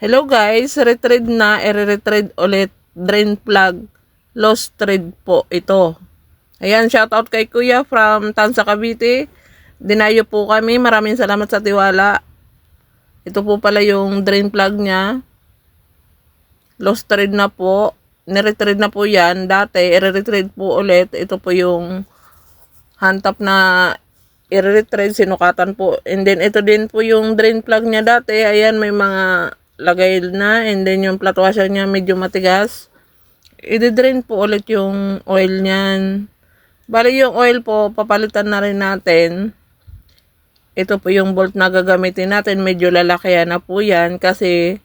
Hello guys, retread na, i-retread ulit, drain plug, lost thread po ito. Ayan, shoutout kay Kuya from Tansa, Cavite. Dinayo po kami, maraming salamat sa tiwala. Ito po pala yung drain plug niya. Lost thread na po, niretread na po yan. Dati, i-retread po ulit. Ito po yung hantap na i-retread, sinukatan po. And then, ito din po yung drain plug niya dati. Ayan, may mga lagay na, and then yung flat washer niya medyo matigas. I-drain po ulit yung oil niyan. Bali yung oil po, papalitan na rin natin. Ito po yung bolt na gagamitin natin, medyo lalakihan na po yan kasi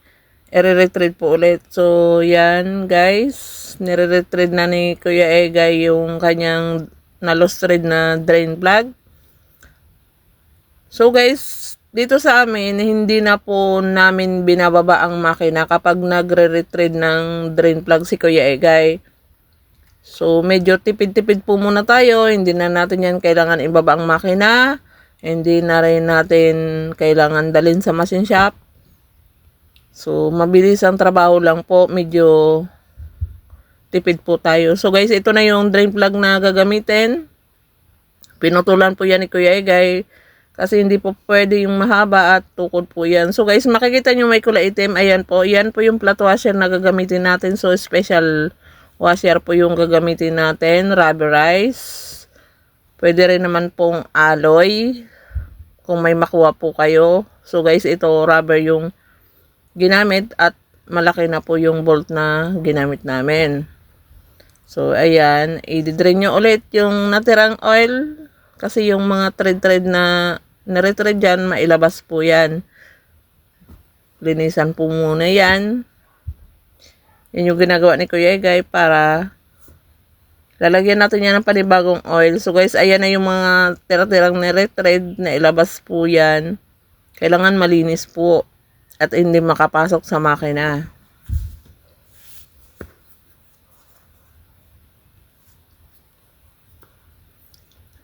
i-retread po ulit. So yan guys, nire-retread na ni Kuya Egay yung kanyang na-lost thread na drain plug. So guys, dito sa amin, hindi na po namin binababa ang makina kapag nagre-retread ng drain plug si Kuya Egay. So, medyo tipid-tipid po muna tayo. Hindi na natin yan kailangan ibaba ang makina. Hindi na rin natin kailangan dalhin sa machine shop. So, mabilis ang trabaho lang po. Medyo tipid po tayo. So, guys, ito na yung drain plug na gagamitin. Pinutulan po yan ni Kuya Egay. Kasi hindi po pwede yung mahaba at tukod po yan. So guys, makikita nyo may kulay itim. Ayan po. Yan po yung flat washer na gagamitin natin. So special washer po yung gagamitin natin. Rubberized. Pwede rin naman pong alloy. Kung may makuha po kayo. So guys, ito rubber yung ginamit. At malaki na po yung bolt na ginamit namin. So ayan. I-drain nyo ulit yung natirang oil. Kasi yung mga thread na nare-thread dyan, mailabas po yan. Linisan po muna yan. Yan yung ginagawa ni Kuya Egay para lalagyan natin yan ng panibagong oil. So guys, ayan na yung mga tira-tirang nare-thread na ilabas po yan. Kailangan malinis po at hindi makapasok sa makina.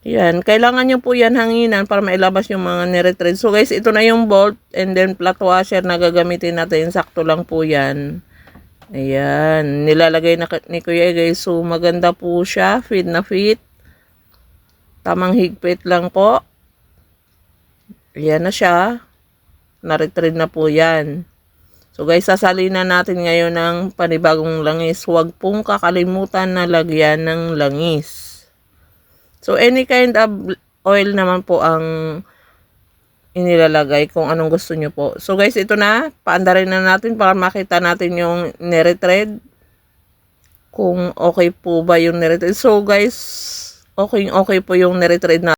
Yan, kailangan nyo po yan hanginan para mailabas yung mga nire-thread. So guys, ito na yung bolt and then flat washer na gagamitin natin. Sakto lang po yan. Ayan, nilalagay na ni Kuya Egay. So maganda po siya, fit na fit. Tamang higpit lang po. Ayan na siya. Na-thread na po yan. So guys, sasalin na natin ngayon ng panibagong langis. Huwag pong kakalimutan na lagyan ng langis. So, any kind of oil naman po ang inilalagay kung anong gusto nyo po. So, guys, ito na. Paandarin na natin para makita natin yung nire-thread. Kung okay po ba yung nire-thread. So, guys, okay po yung nire-thread na.